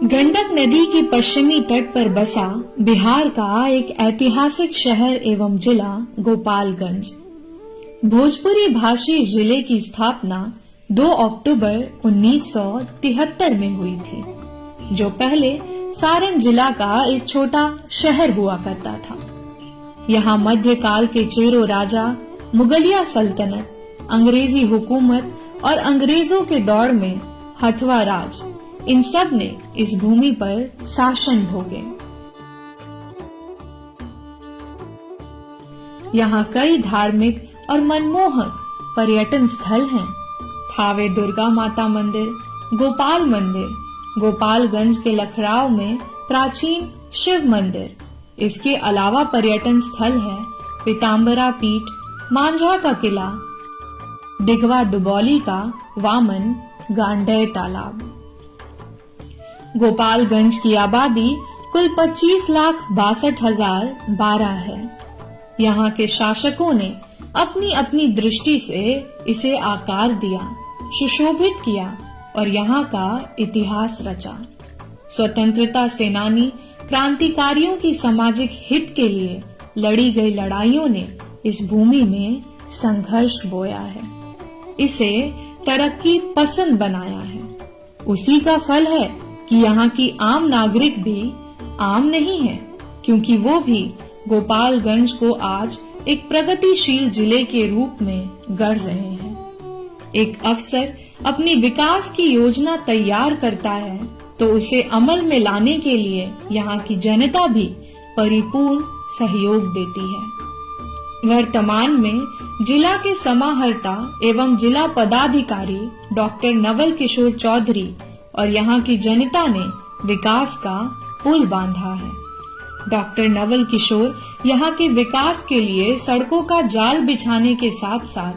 गंडक नदी की पश्चिमी तट पर बसा बिहार का एक ऐतिहासिक शहर एवं जिला गोपालगंज। भोजपुरी भाषी जिले की स्थापना 2 अक्टूबर 1973 में हुई थी, जो पहले सारण जिला का एक छोटा शहर हुआ करता था। यहाँ मध्यकाल के चेरो राजा, मुगलिया सल्तनत, अंग्रेजी हुकूमत और अंग्रेजों के दौर में हथवा राज, इन सब ने इस भूमि पर शासन भोगे। यहाँ कई धार्मिक और मनमोहक पर्यटन स्थल हैं। थावे दुर्गा माता मंदिर, गोपाल मंदिर, गोपालगंज के लखराव में प्राचीन शिव मंदिर। इसके अलावा पर्यटन स्थल है पीताम्बरा पीठ, मांझा का किला, दिघवा दुबौली का वामन गांडेय तालाब। गोपालगंज की आबादी कुल 25,62,012 है। यहाँ के शासकों ने अपनी अपनी दृष्टि से इसे आकार दिया, सुशोभित किया और यहाँ का इतिहास रचा। स्वतंत्रता सेनानी, क्रांतिकारियों की सामाजिक हित के लिए लड़ी गई लड़ाइयों ने इस भूमि में संघर्ष बोया है, इसे तरक्की पसंद बनाया है। उसी का फल है कि यहाँ की आम नागरिक भी आम नहीं है, क्योंकि वो भी गोपालगंज को आज एक प्रगतिशील जिले के रूप में गढ़ रहे हैं। एक अफसर अपनी विकास की योजना तैयार करता है तो उसे अमल में लाने के लिए यहाँ की जनता भी परिपूर्ण सहयोग देती है। वर्तमान में जिला के समाहर्ता एवं जिला पदाधिकारी डॉक्टर नवल किशोर चौधरी और यहाँ की जनता ने विकास का पुल बांधा है। डॉक्टर नवल किशोर यहाँ के विकास के लिए सड़कों का जाल बिछाने के साथ साथ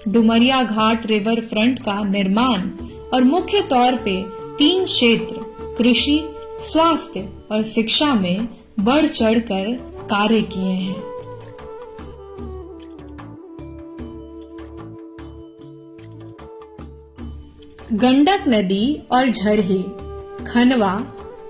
डुमरिया घाट रिवर फ्रंट का निर्माण और मुख्य तौर पे 3 क्षेत्र कृषि, स्वास्थ्य और शिक्षा में बढ़ चढ़कर कार्य किए हैं। गंडक नदी और झरही, खनवा,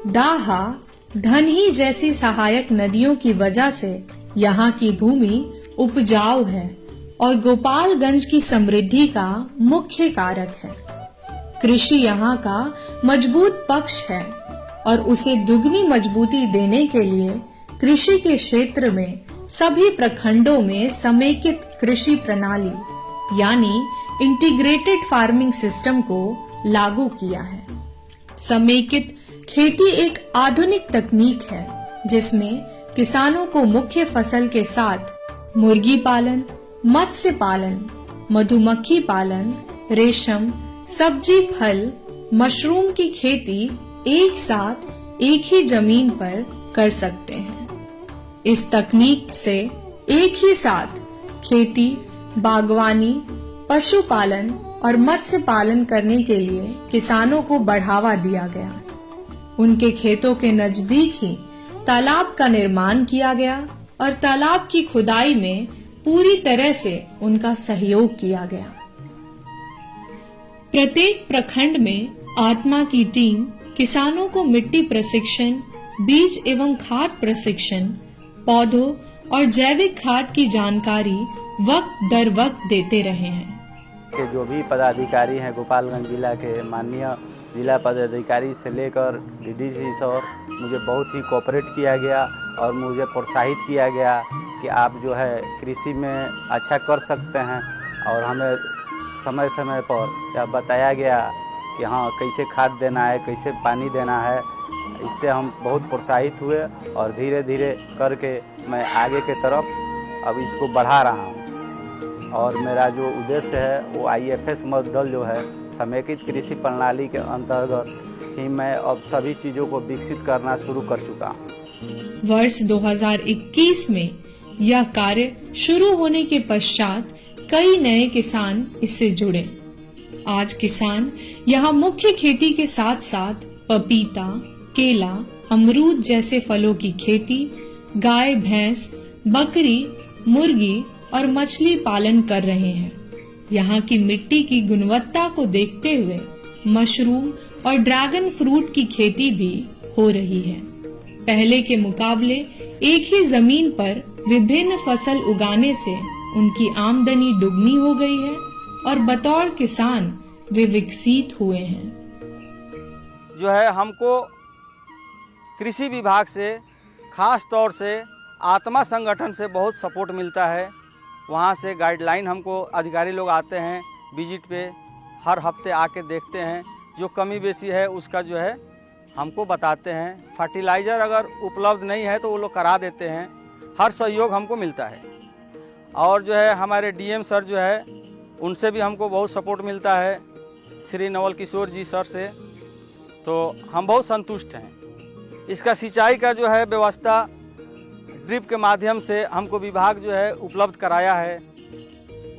दाहा, धनही जैसी सहायक नदियों की वजह से यहाँ की भूमि उपजाऊ है और गोपालगंज की समृद्धि का मुख्य कारक है। कृषि यहाँ का मजबूत पक्ष है और उसे दुगनी मजबूती देने के लिए कृषि के क्षेत्र में सभी प्रखंडों में समेकित कृषि प्रणाली यानी इंटीग्रेटेड फार्मिंग सिस्टम को लागू किया है। समेकित खेती एक आधुनिक तकनीक है जिसमें किसानों को मुख्य फसल के साथ मुर्गी पालन, मत्स्य पालन, मधुमक्खी पालन, रेशम, सब्जी, फल, मशरूम की खेती एक साथ एक ही जमीन पर कर सकते हैं। इस तकनीक से एक ही साथ खेती, बागवानी, पशुपालन और मत्स्य पालन करने के लिए किसानों को बढ़ावा दिया गया। उनके खेतों के नजदीक ही तालाब का निर्माण किया गया और तालाब की खुदाई में पूरी तरह से उनका सहयोग किया गया। प्रत्येक प्रखंड में आत्मा की टीम किसानों को मिट्टी प्रशिक्षण, बीज एवं खाद प्रशिक्षण, पौधों और जैविक खाद की जानकारी वक्त दर वक्त देते रहे हैं। के जो भी पदाधिकारी हैं गोपालगंज जिला के, माननीय जिला पदाधिकारी से लेकर डीडीसी और मुझे बहुत ही कोऑपरेट किया गया और मुझे प्रोत्साहित किया गया कि आप जो है कृषि में अच्छा कर सकते हैं और हमें समय समय पर यह बताया गया कि हाँ कैसे खाद देना है, कैसे पानी देना है। इससे हम बहुत प्रोत्साहित हुए और धीरे धीरे करके मैं आगे के तरफ अब इसको बढ़ा रहा हूँ और मेरा जो उद्देश्य है वो IFS मॉडल जो है समेकित कृषि प्रणाली के अंतर्गत ही मैं अब सभी चीज़ों को विकसित करना शुरू कर चुका हूँ। वर्ष 2021 में यह कार्य शुरू होने के पश्चात कई नए किसान इससे जुड़े। आज किसान यहाँ मुख्य खेती के साथ साथ पपीता, केला, अमरूद जैसे फलों की खेती, गाय, भैंस, बकरी, मुर्गी और मछली पालन कर रहे हैं। यहाँ की मिट्टी की गुणवत्ता को देखते हुए मशरूम और ड्रैगन फ्रूट की खेती भी हो रही है। पहले के मुकाबले एक ही जमीन पर विभिन्न फसल उगाने से उनकी आमदनी दुगनी हो गई है और बतौर किसान वे विकसित हुए हैं। जो है हमको कृषि विभाग से खास तौर से आत्मा संगठन से बहुत सपोर्ट मिलता है। वहाँ से गाइडलाइन हमको अधिकारी लोग आते हैं विजिट पे, हर हफ्ते आके देखते हैं, जो कमी बेसी है उसका जो है हमको बताते हैं। फर्टिलाइज़र अगर उपलब्ध नहीं है तो वो लोग करा देते हैं, हर सहयोग हमको मिलता है। और जो है हमारे डीएम सर जो है उनसे भी हमको बहुत सपोर्ट मिलता है, श्री नवल किशोर जी सर से, तो हम बहुत संतुष्ट हैं। इसका सिंचाई का जो है व्यवस्था ड्रिप के माध्यम से हमको विभाग जो है उपलब्ध कराया है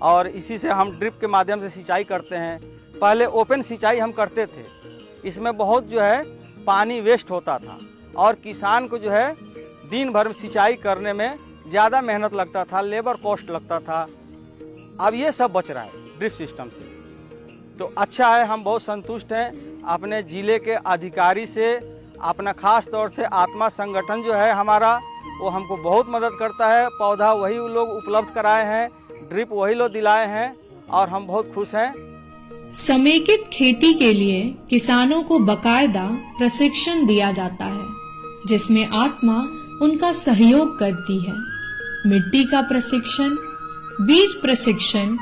और इसी से हम ड्रिप के माध्यम से सिंचाई करते हैं। पहले ओपन सिंचाई हम करते थे, इसमें बहुत जो है पानी वेस्ट होता था और किसान को जो है दिन भर सिंचाई करने में ज़्यादा मेहनत लगता था, लेबर कॉस्ट लगता था। अब ये सब बच रहा है ड्रिप सिस्टम से, तो अच्छा है, हम बहुत संतुष्ट हैं। अपने ज़िले के अधिकारी से, अपना खास तौर से आत्मा संगठन जो है हमारा, वो हमको बहुत मदद करता है। पौधा वही लोग उपलब्ध कराए हैं, ड्रिप वही लोग दिलाए हैं और हम बहुत खुश हैं। समेकित खेती के लिए किसानों को बकायदा प्रशिक्षण दिया जाता है, जिसमें आत्मा उनका सहयोग करती है। मिट्टी का प्रशिक्षण, बीज प्रशिक्षण,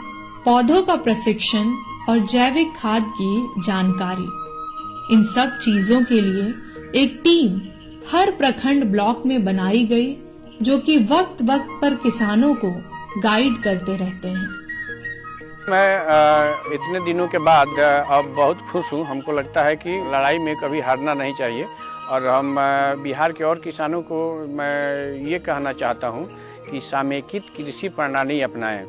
पौधों का प्रशिक्षण और जैविक खाद की जानकारी, इन सब चीजों के लिए एक टीम हर प्रखंड ब्लॉक में बनाई गई, जो कि वक्त वक्त पर किसानों को गाइड करते रहते हैं। मैं इतने दिनों के बाद अब बहुत खुश हूँ। हमको लगता है कि लड़ाई में कभी हारना नहीं चाहिए और हम बिहार के और किसानों को मैं ये कहना चाहता हूँ कि समेकित कृषि प्रणाली अपनाएं,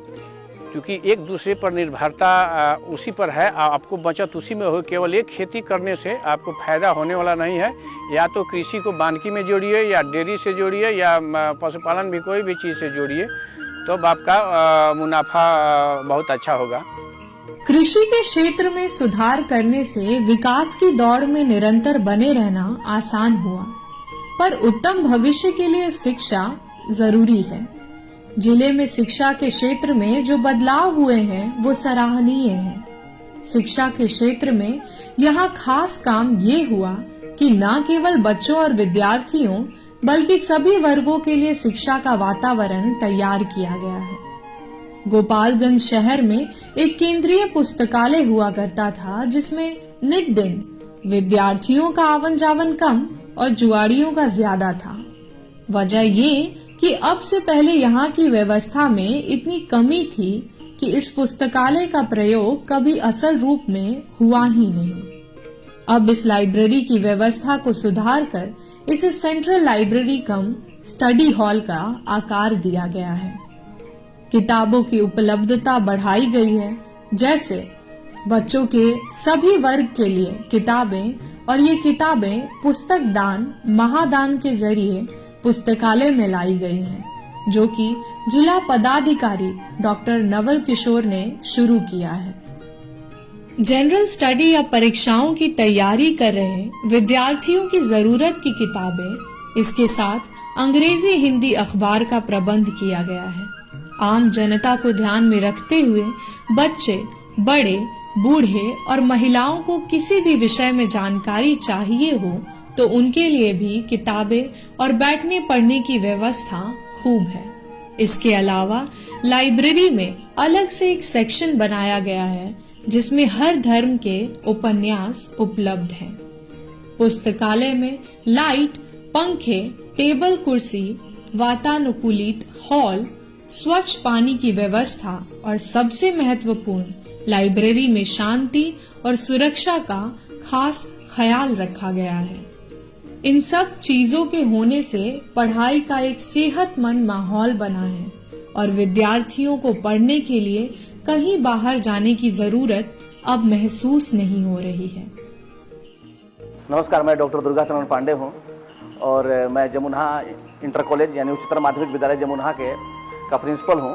क्योंकि एक दूसरे पर निर्भरता उसी पर है, आपको बचत उसी में हो। केवल एक खेती करने से आपको फायदा होने वाला नहीं है। या तो कृषि को वानिकी में जोड़िए, या डेयरी से जोड़िए, या पशुपालन भी कोई भी चीज़ से जोड़िए, तो आपका मुनाफा बहुत अच्छा होगा। कृषि के क्षेत्र में सुधार करने से विकास की दौड़ में निरंतर बने रहना आसान हुआ, पर उत्तम भविष्य के लिए शिक्षा जरूरी है। जिले में शिक्षा के क्षेत्र में जो बदलाव हुए हैं वो सराहनीय है। शिक्षा के क्षेत्र में यहाँ खास काम ये हुआ कि न केवल बच्चों और विद्यार्थियों बल्कि सभी वर्गों के लिए शिक्षा का वातावरण तैयार किया गया है। गोपालगंज शहर में एक केंद्रीय पुस्तकालय हुआ करता था, जिसमें नित दिन विद्यार्थियों का आवन जावन कम और जुआड़ियों का ज्यादा था। वजह ये कि अब से पहले यहाँ की व्यवस्था में इतनी कमी थी कि इस पुस्तकालय का प्रयोग कभी असल रूप में हुआ ही नहीं। अब इस लाइब्रेरी की व्यवस्था को सुधार कर इसे सेंट्रल लाइब्रेरी कम स्टडी हॉल का आकार दिया गया है। किताबों की उपलब्धता बढ़ाई गई है, जैसे बच्चों के सभी वर्ग के लिए किताबें, और ये किताबें पुस्तक दान महादान के जरिए पुस्तकालय में लाई गई हैं, जो कि जिला पदाधिकारी डॉक्टर नवल किशोर ने शुरू किया है। जनरल स्टडी या परीक्षाओं की तैयारी कर रहे विद्यार्थियों की जरूरत की किताबें, इसके साथ अंग्रेजी हिंदी अखबार का प्रबंध किया गया है। आम जनता को ध्यान में रखते हुए बच्चे, बड़े, बूढ़े और महिलाओं को किसी भी विषय में जानकारी चाहिए हो तो उनके लिए भी किताबें और बैठने पढ़ने की व्यवस्था खूब है। इसके अलावा लाइब्रेरी में अलग से एक सेक्शन बनाया गया है, जिसमें हर धर्म के उपन्यास उपलब्ध हैं। पुस्तकालय में लाइट, पंखे, टेबल कुर्सी, वातानुकूलित हॉल, स्वच्छ पानी की व्यवस्था और सबसे महत्वपूर्ण लाइब्रेरी में शांति और सुरक्षा का खास ख्याल रखा गया है। इन सब चीजों के होने से पढ़ाई का एक सेहतमंद माहौल बना है और विद्यार्थियों को पढ़ने के लिए कहीं बाहर जाने की जरूरत अब महसूस नहीं हो रही है। नमस्कार, मैं डॉक्टर दुर्गाचरण पांडे हूं और मैं जमुना इंटर कॉलेज यानी उच्चतर माध्यमिक विद्यालय जमुना का प्रिंसिपल हूं।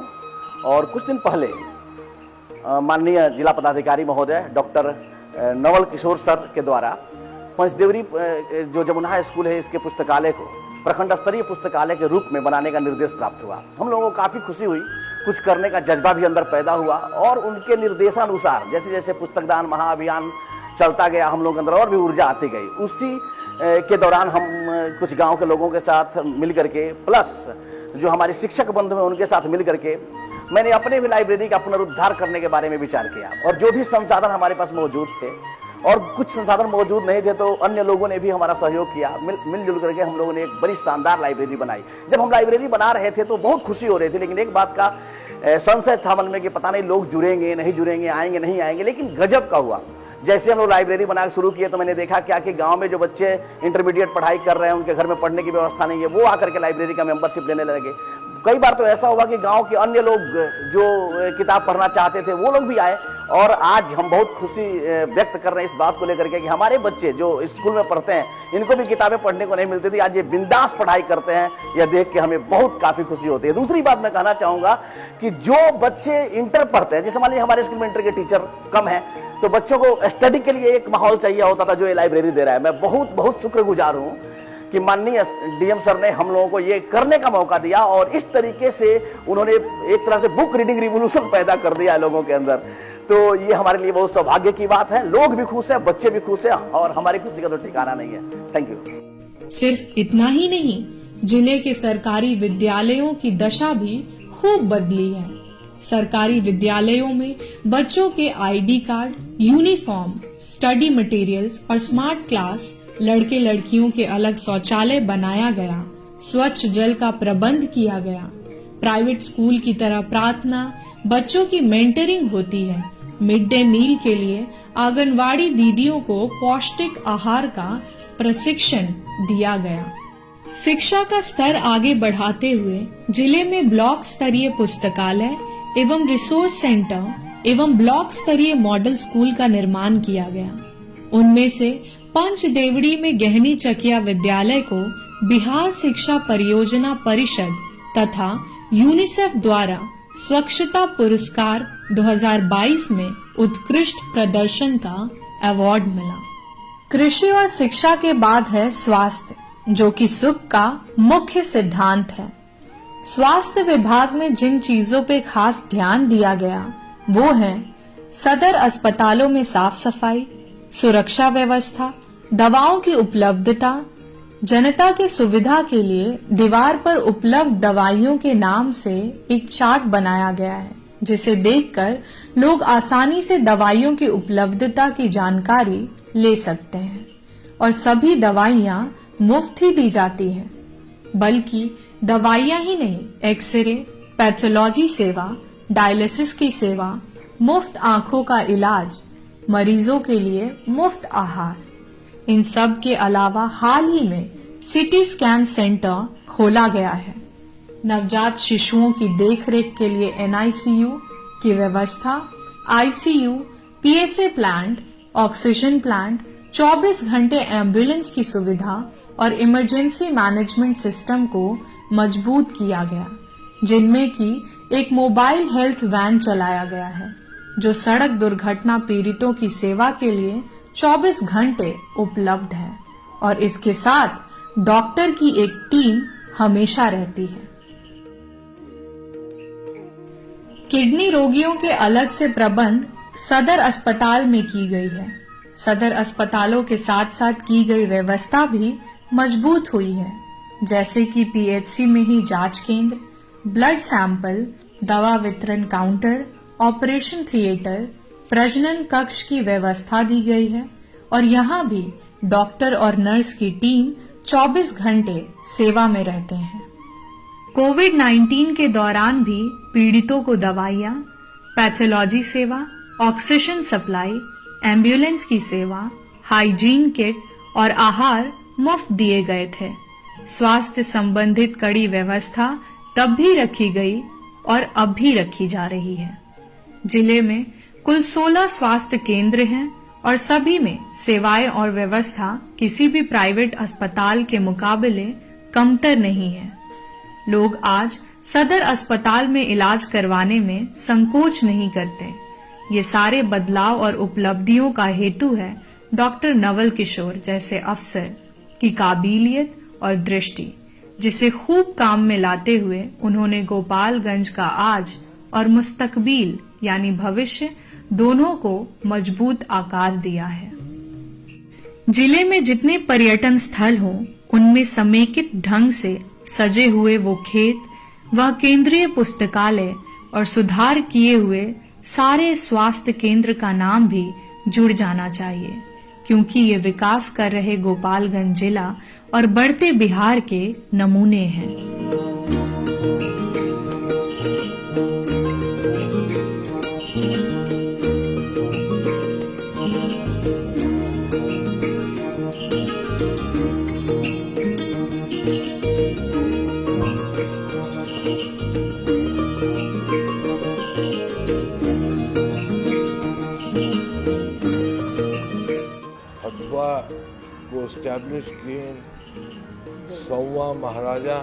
और कुछ दिन पहले माननीय जिला पदाधिकारी महोदय डॉक्टर नवल किशोर सर के द्वारा पंचदेवरी जो जमुना स्कूल है इसके पुस्तकालय को प्रखंड स्तरीय पुस्तकालय के रूप में बनाने का निर्देश प्राप्त हुआ। हम लोगों को काफ़ी खुशी हुई, कुछ करने का जज्बा भी अंदर पैदा हुआ और उनके निर्देशानुसार जैसे जैसे पुस्तकदान महाअभियान चलता गया हम लोगों के अंदर और भी ऊर्जा आती गई। उसी के दौरान हम कुछ गांव के लोगों के साथ मिल करके प्लस जो हमारे शिक्षक बंधु हैं उनके साथ मिल करके मैंने अपने भी लाइब्रेरी का पुनरुद्धार करने के बारे में विचार किया और जो भी संसाधन हमारे पास मौजूद थे और कुछ संसाधन मौजूद नहीं थे तो अन्य लोगों ने भी हमारा सहयोग किया। मिलजुल करके हम लोगों ने एक बड़ी शानदार लाइब्रेरी बनाई। जब हम लाइब्रेरी बना रहे थे तो बहुत खुशी हो रही थी, लेकिन एक बात का संशय था मन में कि पता नहीं लोग जुड़ेंगे नहीं जुड़ेंगे, आएंगे नहीं आएंगे। लेकिन गजब का हुआ, जैसे हम लोग लाइब्रेरी बना शुरू किए तो मैंने देखा क्या कि गांव में जो बच्चे इंटरमीडिएट पढ़ाई कर रहे हैं उनके घर में पढ़ने की व्यवस्था नहीं है, वो आकर के लाइब्रेरी का मेंबरशिप लेने लगे। कई बार तो ऐसा हुआ कि गांव के अन्य लोग जो किताब पढ़ना चाहते थे वो लोग भी आए और आज हम बहुत खुशी व्यक्त कर रहे हैं इस बात को लेकर के कि हमारे बच्चे जो स्कूल में पढ़ते हैं इनको भी किताबें पढ़ने को नहीं मिलती थी, आज ये बिंदास पढ़ाई करते हैं। यह देख के हमें बहुत काफी खुशी होती है। दूसरी बात मैं कहना चाहूंगा कि जो बच्चे इंटर पढ़ते हैं, जैसे मान लीजिए हमारे स्कूल में इंटर के टीचर कम है तो बच्चों को स्टडी के लिए एक माहौल चाहिए होता था जो ये लाइब्रेरी दे रहा है। मैं बहुत बहुत शुक्रगुजार हूँ कि माननीय डीएम सर ने हम लोगों को ये करने का मौका दिया और इस तरीके से उन्होंने एक तरह से बुक रीडिंग रिवॉल्यूशन पैदा कर दिया है लोगों के अंदर। तो ये हमारे लिए बहुत सौभाग्य की बात है। लोग भी खुश हैं, बच्चे भी खुश हैं और हमारी खुशी का तो ठिकाना नहीं है। Thank you. सिर्फ इतना ही नहीं, जिले के सरकारी विद्यालयों की दशा भी खूब बदली है। सरकारी विद्यालयों में बच्चों के ID card, uniform, study materials और स्मार्ट क्लास, लड़के लड़कियों के अलग शौचालय बनाया गया, स्वच्छ जल का प्रबंध किया गया। प्राइवेट स्कूल की तरह प्रार्थना, बच्चों की मेंटरिंग होती है। मिड डे मील के लिए आंगनवाड़ी दीदियों को पौष्टिक आहार का प्रशिक्षण दिया गया। शिक्षा का स्तर आगे बढ़ाते हुए जिले में ब्लॉक स्तरीय पुस्तकालय एवं रिसोर्स सेंटर एवं ब्लॉक स्तरीय मॉडल स्कूल का निर्माण किया गया। उनमें से पंचदेवड़ी में गहनी चकिया विद्यालय को बिहार शिक्षा परियोजना परिषद तथा यूनिसेफ द्वारा स्वच्छता पुरस्कार 2022 में उत्कृष्ट प्रदर्शन का अवार्ड मिला। कृषि और शिक्षा के बाद है स्वास्थ्य, जो कि सुख का मुख्य सिद्धांत है। स्वास्थ्य विभाग में जिन चीजों पे खास ध्यान दिया गया वो है सदर अस्पतालों में साफ सफाई, सुरक्षा व्यवस्था, दवाओं की उपलब्धता। जनता की सुविधा के लिए दीवार पर उपलब्ध दवाइयों के नाम से एक चार्ट बनाया गया है, जिसे देखकर लोग आसानी से दवाइयों की उपलब्धता की जानकारी ले सकते हैं। और सभी दवाइयाँ मुफ्त ही दी जाती हैं, बल्कि दवाइयाँ ही नहीं, एक्सरे, पैथोलॉजी सेवा, डायलिसिस की सेवा, मुफ्त आंखों का इलाज, मरीजों के लिए मुफ्त आहार। इन सब के अलावा हाल ही में सिटी स्कैन सेंटर खोला गया है। नवजात शिशुओं की देखरेख के लिए NICU की व्यवस्था, ICU, PSA plant, oxygen plant, 24 घंटे एम्बुलेंस की सुविधा और इमरजेंसी मैनेजमेंट सिस्टम को मजबूत किया गया, जिनमें की एक मोबाइल हेल्थ वैन चलाया गया है जो सड़क दुर्घटना पीड़ितों की सेवा के लिए 24 घंटे उपलब्ध है और इसके साथ डॉक्टर की एक टीम हमेशा रहती है। किडनी रोगियों के अलग से प्रबंध सदर अस्पताल में की गई है। सदर अस्पतालों के साथ साथ की गई व्यवस्था भी मजबूत हुई है, जैसे कि PHC में ही जांच केंद्र, ब्लड सैंपल, दवा वितरण काउंटर, ऑपरेशन थिएटर, प्रजनन कक्ष की व्यवस्था दी गई है और यहाँ भी डॉक्टर और नर्स की टीम 24 घंटे सेवा में रहते हैं। कोविड-19 के दौरान भी पीड़ितों को दवाइयाँ, पैथोलॉजी सेवा, ऑक्सीजन सप्लाई, एम्बुलेंस की सेवा, हाइजीन किट और आहार मुफ्त दिए गए थे। स्वास्थ्य संबंधित कड़ी व्यवस्था तब भी रखी गई और अब भी रखी जा रही है। जिले में कुल 16 स्वास्थ्य केंद्र हैं और सभी में सेवाएं और व्यवस्था किसी भी प्राइवेट अस्पताल के मुकाबले कमतर नहीं है। लोग आज सदर अस्पताल में इलाज करवाने में संकोच नहीं करते। ये सारे बदलाव और उपलब्धियों का हेतु है डॉक्टर नवल किशोर जैसे अफसर की काबिलियत और दृष्टि, जिसे खूब काम में लाते हुए उन्होंने गोपालगंज का आज और मुस्तकबिल यानी भविष्य दोनों को मजबूत आकार दिया है। जिले में जितने पर्यटन स्थल हों, उनमें समेकित ढंग से सजे हुए वो खेत, वह केंद्रीय पुस्तकालय और सुधार किए हुए सारे स्वास्थ्य केंद्र का नाम भी जुड़ जाना चाहिए, क्योंकि ये विकास कर रहे गोपालगंज जिला और बढ़ते बिहार के नमूने हैं। हथुआ को इस्टेब्लिश किए 100वां महाराजा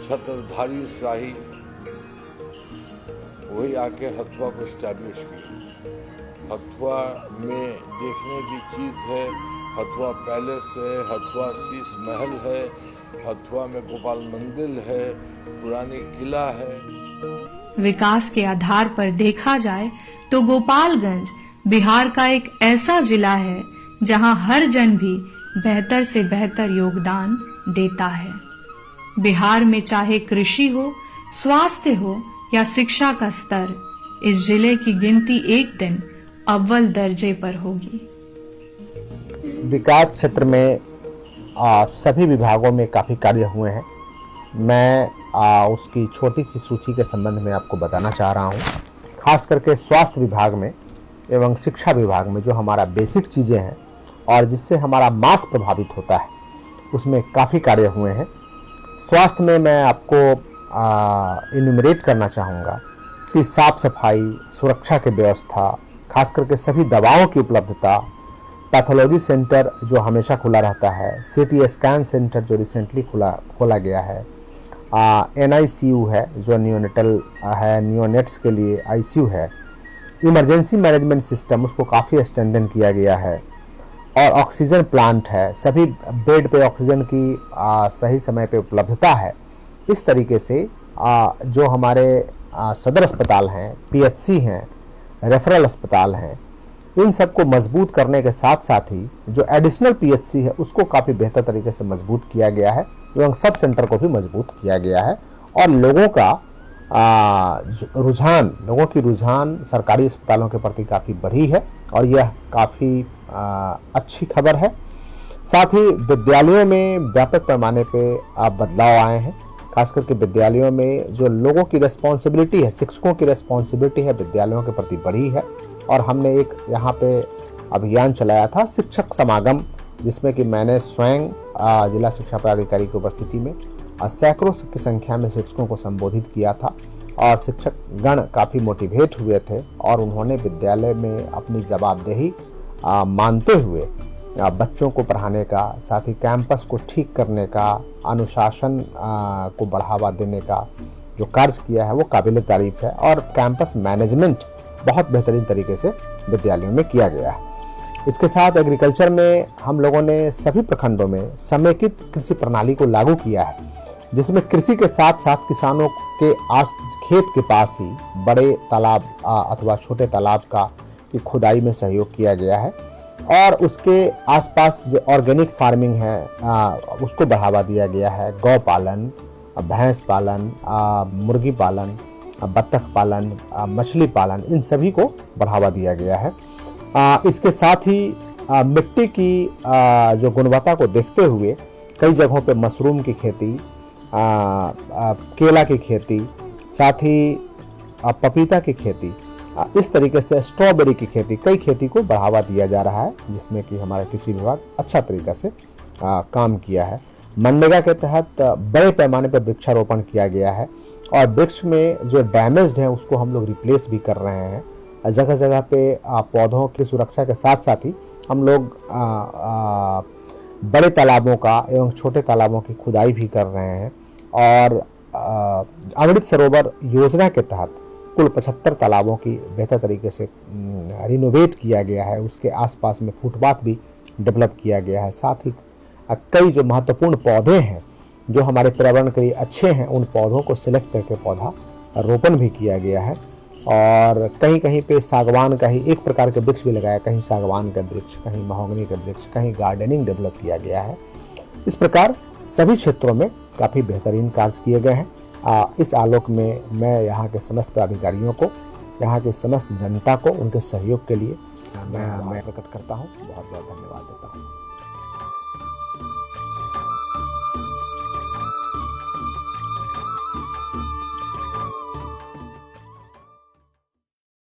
छत्रधारी शाही, वही आके हथुआ को इस्टेब्लिश किए। हथुआ में देखने की चीज़ है, हथुआ पैलेस है, हथुआ शीश महल है, हथुआ में गोपाल मंदिर है, पुरानी किला है। विकास के आधार पर देखा जाए तो गोपालगंज बिहार का एक ऐसा जिला है जहां हर जन भी बेहतर से बेहतर योगदान देता है। बिहार में चाहे कृषि हो, स्वास्थ्य हो या शिक्षा का स्तर, इस जिले की गिनती एक दिन अव्वल दर्जे पर होगी। विकास क्षेत्र में सभी विभागों में काफ़ी कार्य हुए हैं। मैं उसकी छोटी सी सूची के संबंध में आपको बताना चाह रहा हूँ। खास करके स्वास्थ्य विभाग में एवं शिक्षा विभाग में जो हमारा बेसिक चीज़ें हैं और जिससे हमारा मास प्रभावित होता है, उसमें काफ़ी कार्य हुए हैं। स्वास्थ्य में मैं आपको इन्यूमरेट करना चाहूँगा कि साफ सफाई, सुरक्षा की व्यवस्था, खास करके सभी दवाओं की उपलब्धता, पैथोलॉजी सेंटर जो हमेशा खुला रहता है, सीटी स्कैन सेंटर जो रिसेंटली खोला गया है, NICU है जो नियोनेटल है, नियोनेट्स के लिए ICU है, इमरजेंसी मैनेजमेंट सिस्टम उसको काफ़ी स्ट्रेंथन किया गया है, और ऑक्सीजन प्लांट है, सभी बेड पे ऑक्सीजन की सही समय पे उपलब्धता है। इस तरीके से जो हमारे सदर अस्पताल हैं, PHC हैं, रेफरल अस्पताल हैं, इन सबको मजबूत करने के साथ साथ ही जो एडिशनल PHC है उसको काफ़ी बेहतर तरीके से मजबूत किया गया है एवं सब सेंटर को भी मजबूत किया गया है। और लोगों की रुझान सरकारी अस्पतालों के प्रति काफ़ी बढ़ी है और यह काफ़ी अच्छी खबर है। साथ ही विद्यालयों में व्यापक पैमाने पे बदलाव आए हैं। खास करके विद्यालयों में जो लोगों की रिस्पॉन्सिबिलिटी है, शिक्षकों की रिस्पॉन्सिबिलिटी है, विद्यालयों के प्रति बढ़ी है। और हमने एक यहाँ पे अभियान चलाया था शिक्षक समागम, जिसमें कि मैंने स्वयं जिला शिक्षा पदाधिकारी की उपस्थिति में सैकड़ों की संख्या में शिक्षकों को संबोधित किया था और शिक्षक गण काफ़ी मोटिवेट हुए थे और उन्होंने विद्यालय में अपनी जवाबदेही मानते हुए बच्चों को पढ़ाने का, साथ ही कैंपस को ठीक करने का, अनुशासन को बढ़ावा देने का जो कार्य किया है वो काबिल तारीफ है। और कैंपस मैनेजमेंट बहुत बेहतरीन तरीके से विद्यालयों में किया गया है। इसके साथ एग्रीकल्चर में हम लोगों ने सभी प्रखंडों में समेकित कृषि प्रणाली को लागू किया है, जिसमें कृषि के साथ साथ किसानों के खेत के पास ही बड़े तालाब अथवा छोटे तालाब की खुदाई में सहयोग किया गया है और उसके आसपास जो ऑर्गेनिक फार्मिंग है उसको बढ़ावा दिया गया है। गौ पालन, भैंस पालन, मुर्गी पालन, बत्तख पालन, मछली पालन, इन सभी को बढ़ावा दिया गया है। इसके साथ ही मिट्टी की जो गुणवत्ता को देखते हुए कई जगहों पे मशरूम की खेती, केला की खेती, साथ ही पपीता की खेती, इस तरीके से स्ट्रॉबेरी की खेती, कई खेती को बढ़ावा दिया जा रहा है, जिसमें कि हमारा कृषि विभाग अच्छा तरीका से काम किया है। मनरेगा के तहत बड़े पैमाने पर वृक्षारोपण किया गया है और वृक्ष में जो डैमेज्ड है उसको हम लोग रिप्लेस भी कर रहे हैं। जगह जगह पे पौधों की सुरक्षा के साथ साथ ही हम लोग बड़े तालाबों का एवं छोटे तालाबों की खुदाई भी कर रहे हैं और अमृत सरोवर योजना के तहत कुल 75 तालाबों की बेहतर तरीके से रिनोवेट किया गया है। उसके आसपास में फुटपाथ भी डेवलप किया गया है। साथ ही कई जो महत्वपूर्ण पौधे हैं जो हमारे पर्यावरण के लिए अच्छे हैं, उन पौधों को सिलेक्ट करके पौधा रोपण भी किया गया है। और कहीं कहीं पे सागवान का ही एक प्रकार के वृक्ष भी लगाया, कहीं सागवान का वृक्ष, कहीं महोगनी का वृक्ष, कहीं गार्डनिंग डेवलप किया गया है। इस प्रकार सभी क्षेत्रों में काफ़ी बेहतरीन कार्य किए गए हैं। इस आलोक में मैं यहाँ के समस्त पदाधिकारियों को, यहाँ की समस्त जनता को उनके सहयोग के लिए मैं प्रकट करता हूँ। बहुत बहुत धन्यवाद देता हूँ।